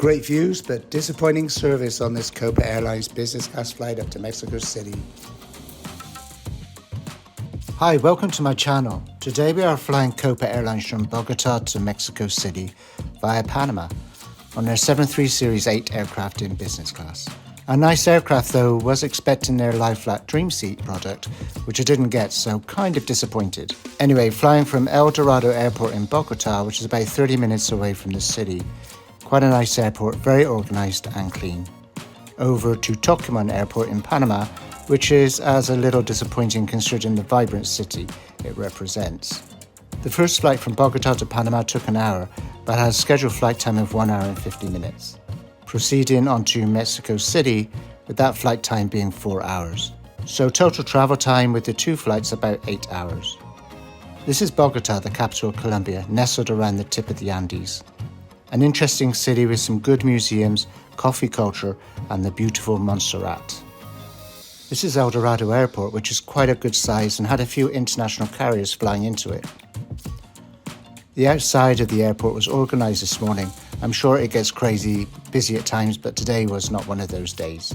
Great views, but disappointing service on this COPA Airlines business class flight up to Mexico City. Hi, welcome to my channel. Today we are flying COPA Airlines from Bogota to Mexico City via Panama on their 73 Series 8 aircraft in business class. A nice aircraft though, was expecting their lie-flat Dream Seat product, which I didn't get, so kind of disappointed. Anyway, flying from El Dorado Airport in Bogota, which is about 30 minutes away from the city. Quite a nice airport, very organised and clean. Over to Tucumán Airport in Panama, which is as a little disappointing considering the vibrant city it represents. The first flight from Bogota to Panama took an hour, but has scheduled flight time of 1 hour and 50 minutes. Proceeding on to Mexico City, with that flight time being 4 hours. So total travel time with the two flights about 8 hours. This is Bogota, the capital of Colombia, nestled around the tip of the Andes. An interesting city with some good museums, coffee culture, and the beautiful Montserrat. This is El Dorado Airport, which is quite a good size and had a few international carriers flying into it. The outside of the airport was organised this morning. I'm sure it gets crazy busy at times, but today was not one of those days.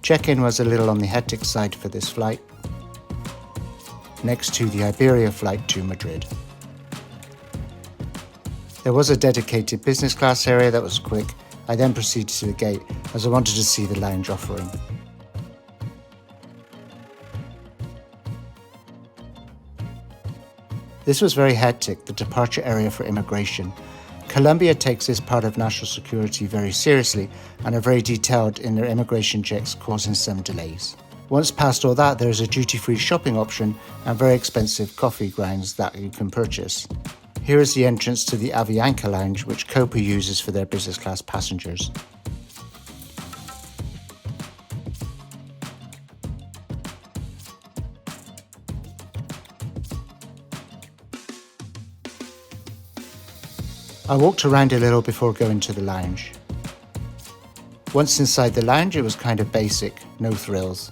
Check-in was a little on the hectic side for this flight, next to the Iberia flight to Madrid. There was a dedicated business class area that was quick. I then proceeded to the gate as I wanted to see the lounge offering. This was very hectic, the departure area for immigration. Colombia takes this part of national security very seriously and are very detailed in their immigration checks, causing some delays. Once past all that, there is a duty-free shopping option and very expensive coffee grounds that you can purchase. Here is the entrance to the Avianca lounge, which COPA uses for their business class passengers. I walked around a little before going to the lounge. Once inside the lounge, it was kind of basic, no thrills.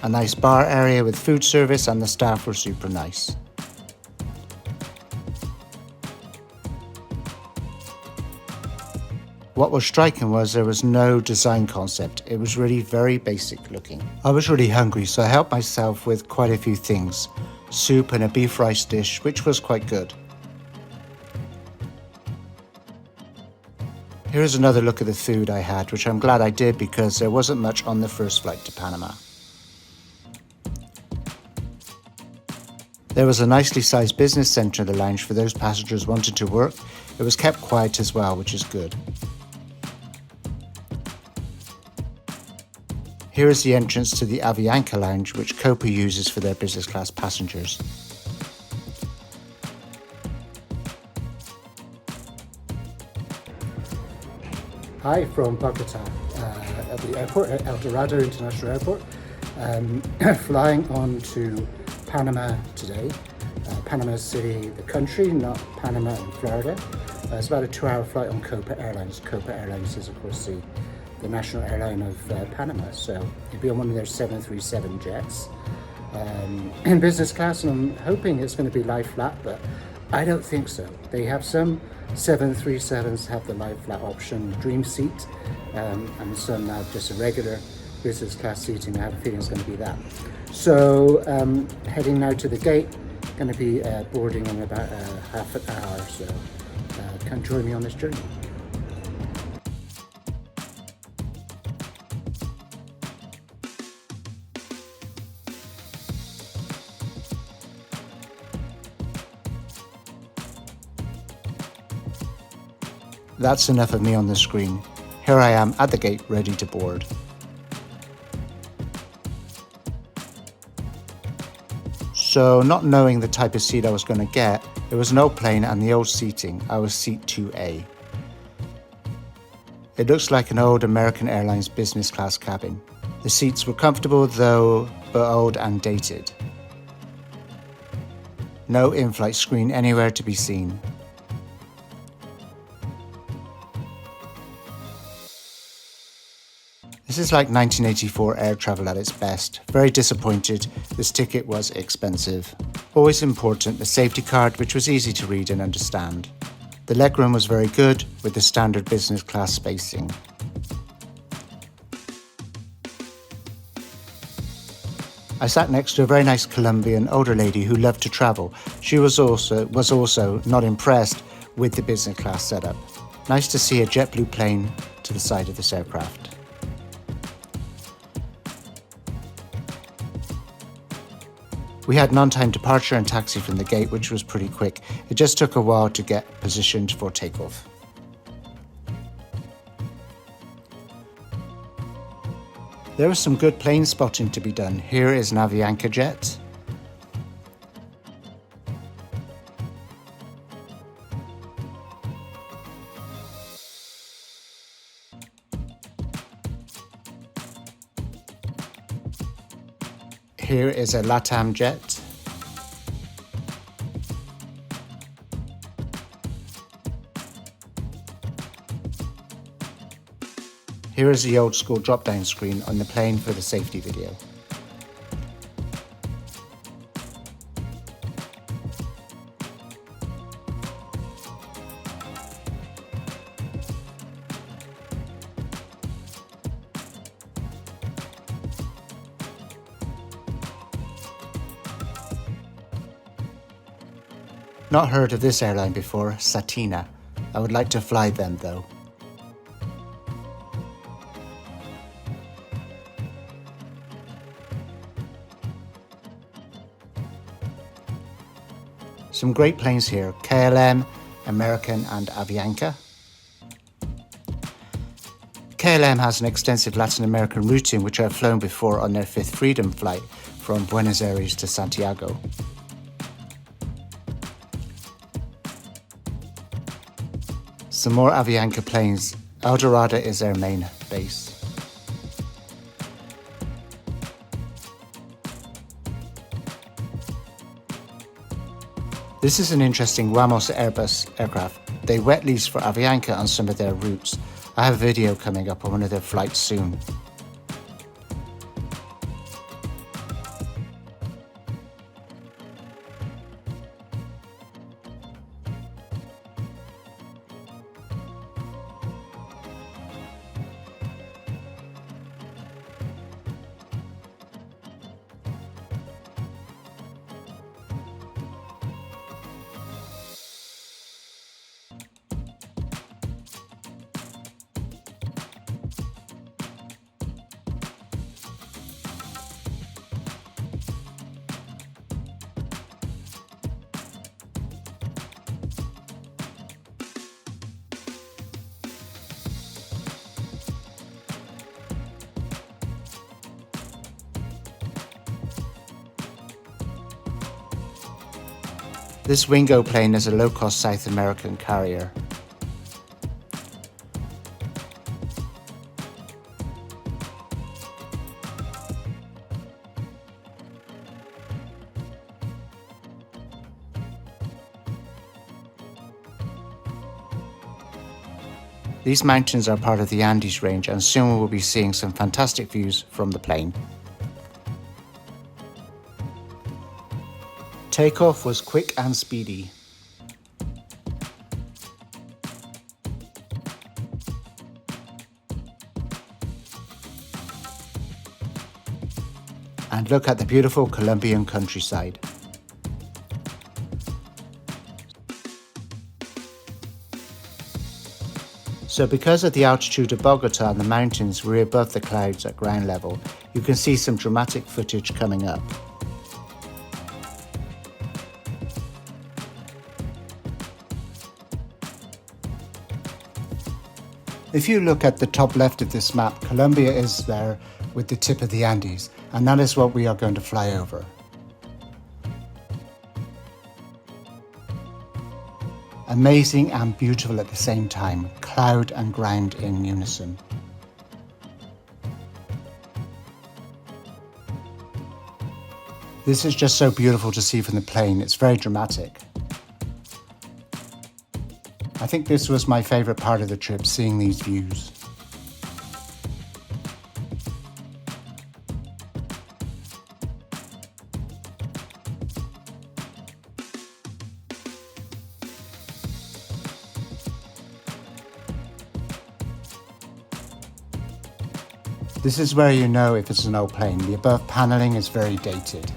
A nice bar area with food service and the staff were super nice. What was striking was there was no design concept. It was really very basic looking. I was really hungry, so I helped myself with quite a few things. Soup and a beef rice dish, which was quite good. Here's another look at the food I had, which I'm glad I did because there wasn't much on the first flight to Panama. There was a nicely sized business centre in the lounge for those passengers wanting to work. It was kept quiet as well, which is good. Here is the entrance to the Avianca lounge, which COPA uses for their business class passengers. Hi from Bogota at the airport, at El Dorado International Airport. Flying on to Panama today. Panama City, the country, not Panama in Florida. It's about a 2-hour flight on COPA Airlines. COPA Airlines is, of course, the national airline of Panama, so it'll be on one of their 737 jets in business class, and I'm hoping it's going to be lie flat, but I don't think so. They have some 737s have the lie flat option, Dream Seat, and some have just a regular business class seating. I have a feeling it's going to be that. So heading now to the gate, going to be boarding in about half an hour, so come join me on this journey. That's enough of me on the screen. Here I am at the gate, ready to board. So, not knowing the type of seat I was going to get, it was an old plane and the old seating. I was seat 2A. It looks like an old American Airlines business class cabin. The seats were comfortable though, but old and dated. No in-flight screen anywhere to be seen. This is like 1984 air travel at its best. Very disappointed, this ticket was expensive. Always important, the safety card, which was easy to read and understand. The legroom was very good, with the standard business class spacing. I sat next to a very nice Colombian older lady who loved to travel. She was also not impressed with the business class setup. Nice to see a JetBlue plane to the side of this aircraft. We had an on-time departure and taxi from the gate, which was pretty quick. It just took a while to get positioned for takeoff. There was some good plane spotting to be done. Here is an Avianca jet. Here is a LATAM jet. Here is the old school drop-down screen on the plane for the safety video. Not heard of this airline before, Satina. I would like to fly them though. Some great planes here, KLM, American and Avianca. KLM has an extensive Latin American routing which I've flown before on their 5th Freedom flight from Buenos Aires to Santiago. Some more Avianca planes. El Dorado is their main base. This is an interesting Wamos Airbus aircraft. They wet lease for Avianca on some of their routes. I have a video coming up on one of their flights soon. This Wingo plane is a low-cost South American carrier. These mountains are part of the Andes range and soon we will be seeing some fantastic views from the plane. Takeoff was quick and speedy. And look at the beautiful Colombian countryside. So because of the altitude of Bogota and the mountains, we're above the clouds at ground level. You can see some dramatic footage coming up. If you look at the top left of this map, Colombia is there with the tip of the Andes, and that is what we are going to fly over. Amazing and beautiful at the same time, cloud and ground in unison. This is just so beautiful to see from the plane, it's very dramatic. I think this was my favourite part of the trip, seeing these views. This is where you know if it's an old plane. The above panelling is very dated.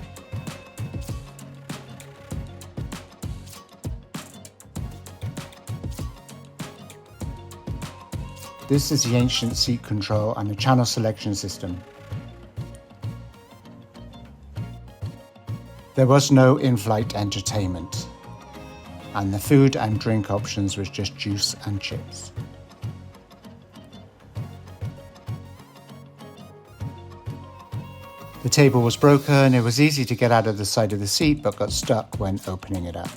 This is the ancient seat control and the channel selection system. There was no in-flight entertainment, and the food and drink options was just juice and chips. The table was broken. It was easy to get out of the side of the seat, but got stuck when opening it up.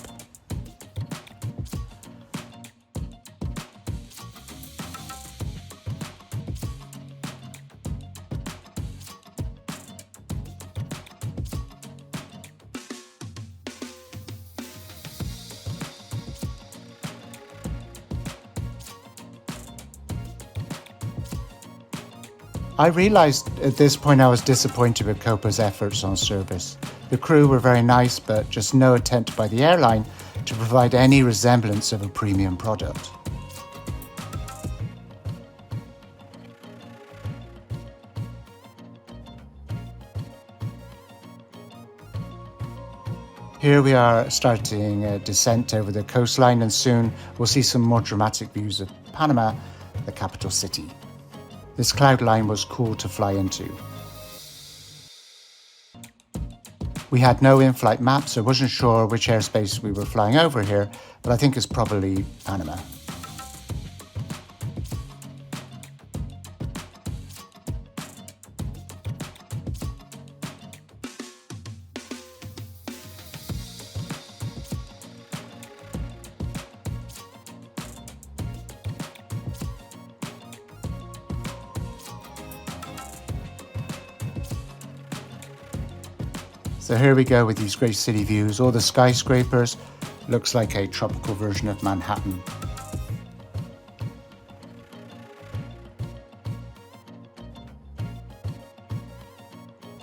I realised at this point I was disappointed with COPA's efforts on service. The crew were very nice, but just no attempt by the airline to provide any resemblance of a premium product. Here we are starting a descent over the coastline, and soon we'll see some more dramatic views of Panama, the capital city. This cloud line was cool to fly into. We had no in-flight maps, so I wasn't sure which airspace we were flying over here, but I think it's probably Panama. So here we go with these great city views, all the skyscrapers. Looks like a tropical version of Manhattan.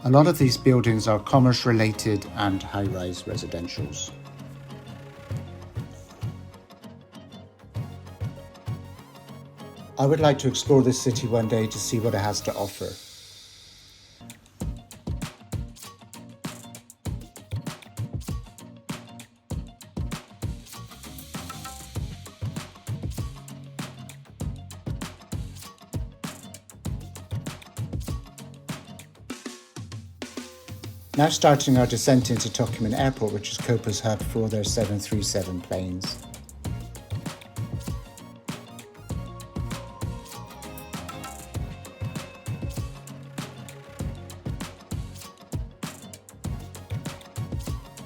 A lot of these buildings are commerce related and high-rise residentials. I would like to explore this city one day to see what it has to offer. Now starting our descent into Tocumen Airport, which is COPA's hub for all their 737 planes.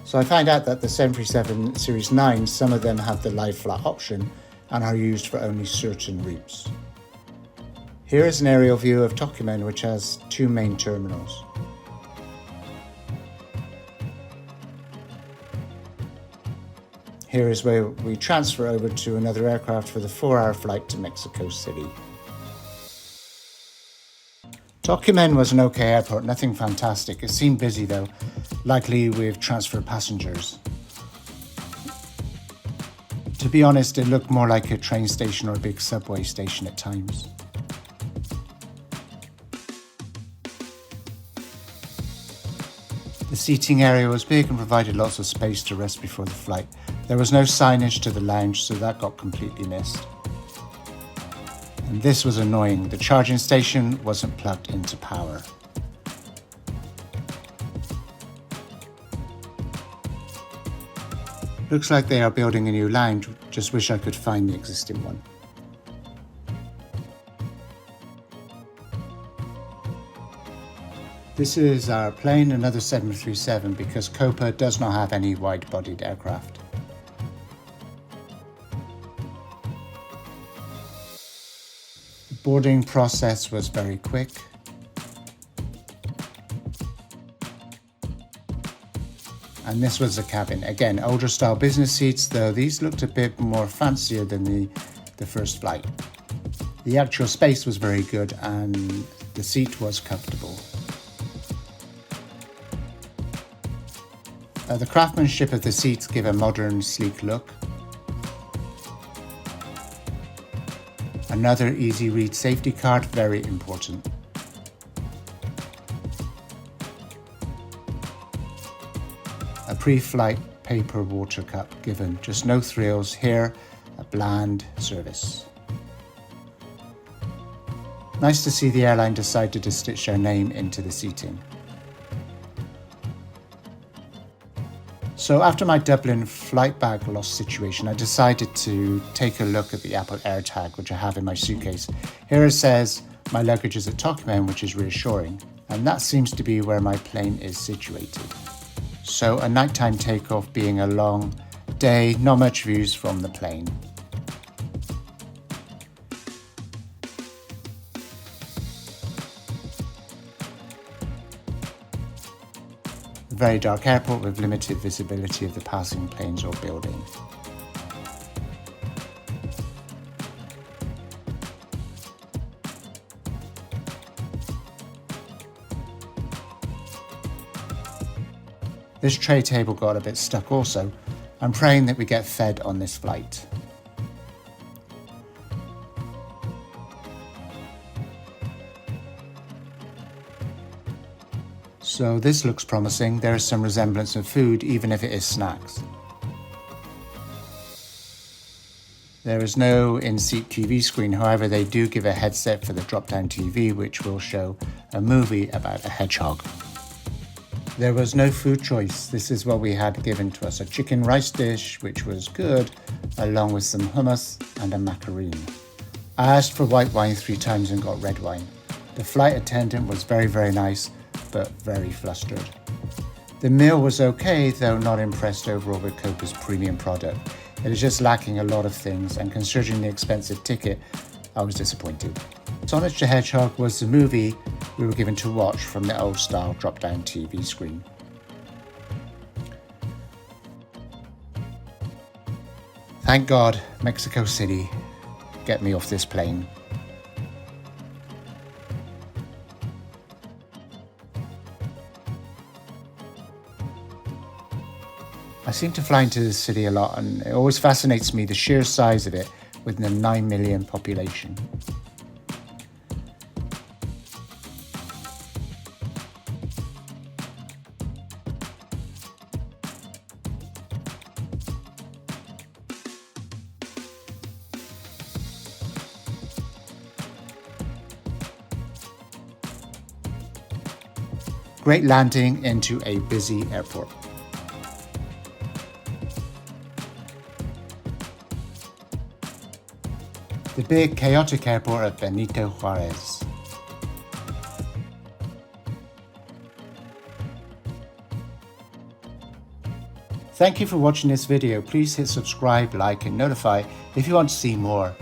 So I find out that the 737 Series 9, some of them have the lie flat option and are used for only certain routes. Here is an aerial view of Tocumen, which has two main terminals. Here is where we transfer over to another aircraft for the 4-hour flight to Mexico City. Tocumen was an okay airport, nothing fantastic. It seemed busy though, likely with transfer passengers. To be honest, it looked more like a train station or a big subway station at times. The seating area was big and provided lots of space to rest before the flight. There was no signage to the lounge, so that got completely missed. And this was annoying. The charging station wasn't plugged into power. Looks like they are building a new lounge. Just wish I could find the existing one. This is our plane, another 737, because COPA does not have any wide-bodied aircraft. The boarding process was very quick. And this was the cabin. Again, older style business seats, though these looked a bit more fancier than the first flight. The actual space was very good and the seat was comfortable. The craftsmanship of the seats give a modern, sleek look. Another easy read safety card, very important. pre-flight paper water cup given. Just no thrills here, a bland service. Nice to see the airline decided to stitch their name into the seating. So after my Dublin flight bag loss situation, I decided to take a look at the Apple AirTag, which I have in my suitcase. Here it says my luggage is at Tocumen, which is reassuring, and that seems to be where my plane is situated. So a nighttime takeoff being a long day, not much views from the plane. A very dark airport with limited visibility of the passing planes or buildings. This tray table got a bit stuck also. I'm praying that we get fed on this flight. So this looks promising. There is some resemblance of food, even if it is snacks. There is no in-seat TV screen, however they do give a headset for the drop-down TV which will show a movie about a hedgehog. There was no food choice. This is what we had given to us, a chicken rice dish which was good, along with some hummus and a macaroon. I asked for white wine 3 times and got red wine. The flight attendant was very nice, but very flustered. The meal was okay, though not impressed overall with COPA's premium product. It is just lacking a lot of things, and considering the expensive ticket, I was disappointed. Sonic the Hedgehog was the movie we were given to watch from the old-style drop-down TV screen. Thank God, Mexico City, get me off this plane. I seem to fly into the city a lot, and it always fascinates me the sheer size of it with the 9 million population. Great landing into a busy airport. The big chaotic airport at Benito Juarez. Thank you for watching this video. Please hit subscribe, like and notify if you want to see more.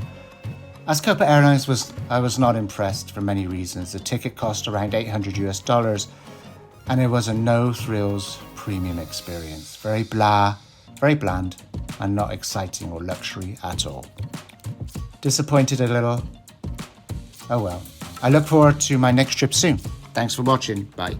As COPA Airlines I was not impressed for many reasons. The ticket cost around $800 and it was a no thrills premium experience. Very bland and not exciting or luxury at all. Disappointed a little. Oh well. I look forward to my next trip soon. Thanks for watching. Bye.